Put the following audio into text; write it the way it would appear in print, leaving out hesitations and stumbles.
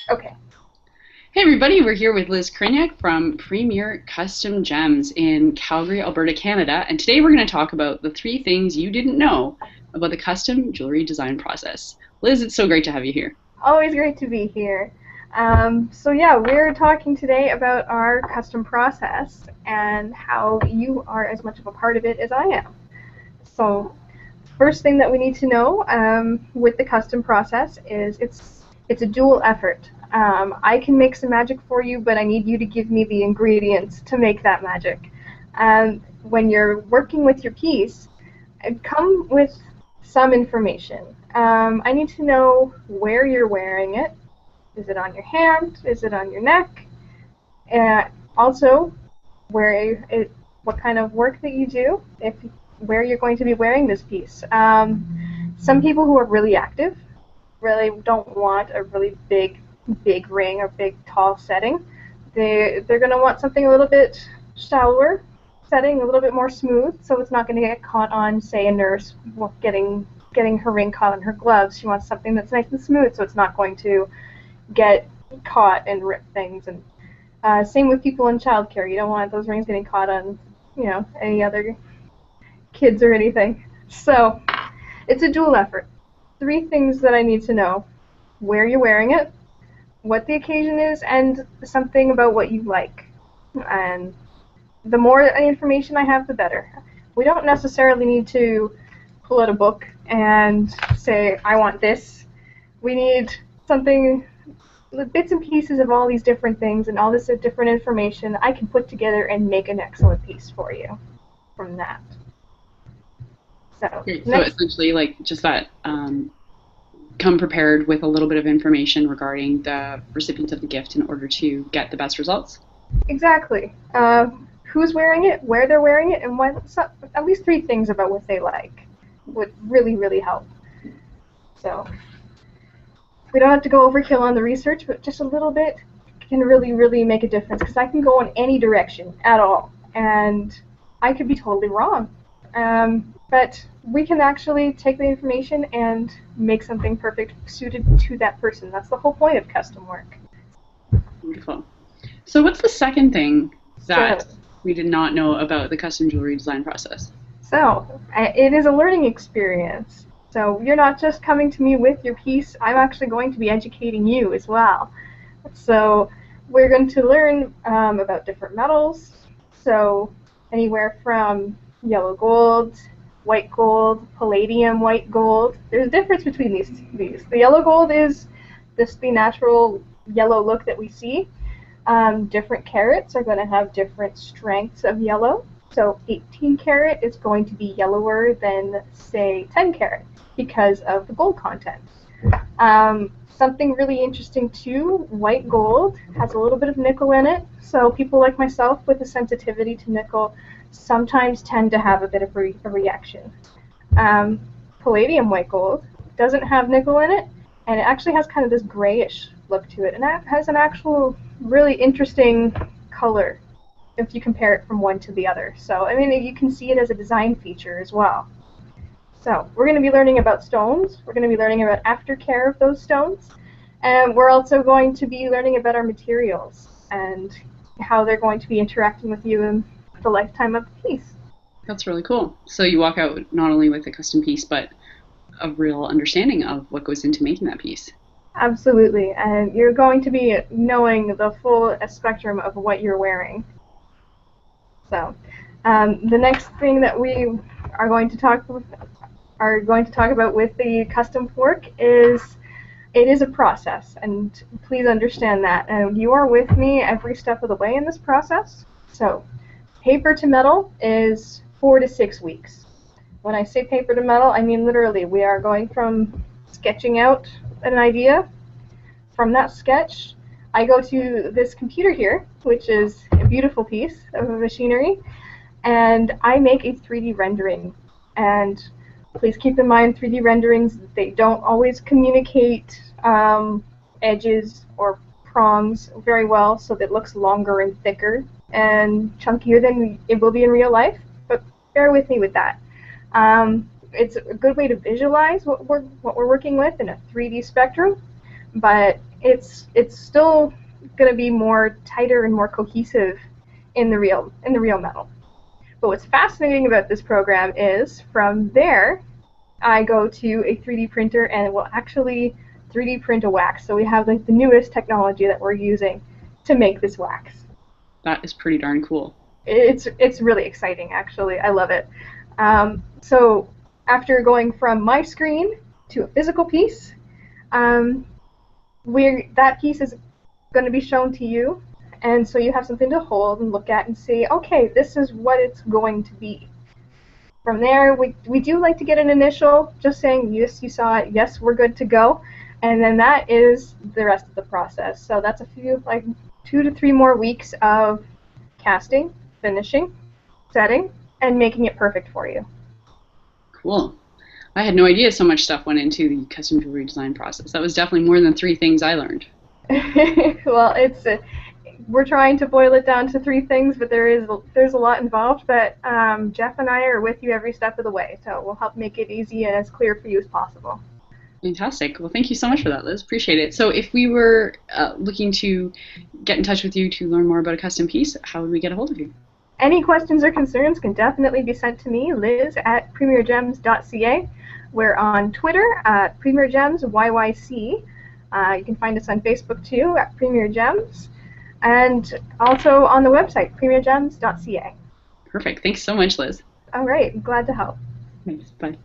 Okay. Hey everybody, we're here with Liz Kranyak from Premier Custom Gems in Calgary, Alberta, Canada, and today we're going to talk about the three things you didn't know about the custom jewelry design process. Liz, it's so great to have you here. Always great to be here. So yeah, we're talking today about our custom process and how you are as much of a part of it as I am. So first thing that we need to know with the custom process is it's a dual effort. I can make some magic for you, but I need you to give me the ingredients to make that magic. When you're working with your piece, come with some information. I need to know where you're wearing it. Is it on your hand? Is it on your neck? Uh, Also, what kind of work that you do, if where you're going to be wearing this piece. Some people who are really active really don't want a really big ring or big tall setting. They're going to want something a little bit shallower setting, a little bit more smooth, so it's not going to get caught on, say, a nurse getting her ring caught on her gloves. She wants something that's nice and smooth, so it's not going to get caught and rip things. And same with people in childcare. You don't want those rings getting caught on, any other kids or anything. So it's a dual effort. Three things that I need to know: where you're wearing it, what the occasion is, and something about what you like. And the more information I have, the better. We don't necessarily need to pull out a book and say, I want this. We need something, bits and pieces of all these different things and all this different information I can put together and make an excellent piece for you from that. So, Great. So next, essentially, like just that, come prepared with a little bit of information regarding the recipient of the gift in order to get the best results. exactly. Who's wearing it, where they're wearing it, and what, so, at least three things about what they like would really, really help. So, we don't have to go overkill on the research, but just a little bit can really, really make a difference because I can go in any direction at all, and I could be totally wrong. But we can actually take the information and make something perfect suited to that person. That's the whole point of custom work. Beautiful. So what's the second thing So, that we did not know about the custom jewelry design process? it is a learning experience. So you're not just coming to me with your piece. I'm actually going to be educating you as well. So we're going to learn about different metals. So anywhere from yellow gold, white gold, palladium white gold. There's a difference between these. The yellow gold is the natural yellow look that we see. Different carats are going to have different strengths of yellow. So 18 karat is going to be yellower than, say, 10 karat because of the gold content. Something really interesting too, white gold has a little bit of nickel in it, so people like myself with a sensitivity to nickel sometimes tend to have a bit of a reaction. Palladium white gold doesn't have nickel in it, and it actually has kind of this grayish look to it, and that has an actual really interesting color if you compare it from one to the other. So, I mean, you can see it as a design feature as well. So we're going to be learning about stones. We're going to be learning about aftercare of those stones. And we're also going to be learning about our materials and how they're going to be interacting with you in the lifetime of the piece. That's really cool. So you walk out not only with a custom piece, but a real understanding of what goes into making that piece. Absolutely. And you're going to be knowing the full spectrum of what you're wearing. So the next thing that we are going to talk about with the custom work is it is a process, and please understand that. And you are with me every step of the way in this process. So paper to metal is 4 to 6 weeks. When I say paper to metal, I mean literally we are going from sketching out an idea. From that sketch, I go to this computer here, which is a beautiful piece of machinery, and I make a 3D rendering. And please keep in mind 3D renderings, they don't always communicate edges or prongs very well, so that it looks longer and thicker and chunkier than it will be in real life, but bear with me with that. It's a good way to visualize what we're working with in a 3D spectrum, but it's still going to be more tighter and more cohesive in the real metal. But what's fascinating about this program is from there I go to a 3D printer and it will actually 3D print a wax. So we have like the newest technology that we're using to make this wax. That is pretty darn cool. It's really exciting, actually. I love it. So after going from my screen to a physical piece, that piece is going to be shown to you, and so you have something to hold and look at and see, okay, this is what it's going to be. From there, we do like to get an initial, just saying, yes, you saw it, yes, we're good to go, and then that is the rest of the process. So that's a few, like 2 to 3 more weeks of casting, finishing, setting, and making it perfect for you. Cool. I had no idea so much stuff went into the custom jewelry design process. That was definitely more than 3 things I learned. Well, we're trying to boil it down to 3 things, but there's a lot involved. But Jeff and I are with you every step of the way, so we'll help make it easy and as clear for you as possible. Fantastic. Well, thank you so much for that, Liz. Appreciate it. So if we were looking to get in touch with you to learn more about a custom piece, how would we get a hold of you? Any questions or concerns can definitely be sent to me, Liz at premiergems.ca. We're on Twitter at premiergemsyyc. You can find us on Facebook too at Premier Gems, and also on the website premiergems.ca. Perfect. Thanks so much, Liz. All right. Glad to help. Thanks. Bye.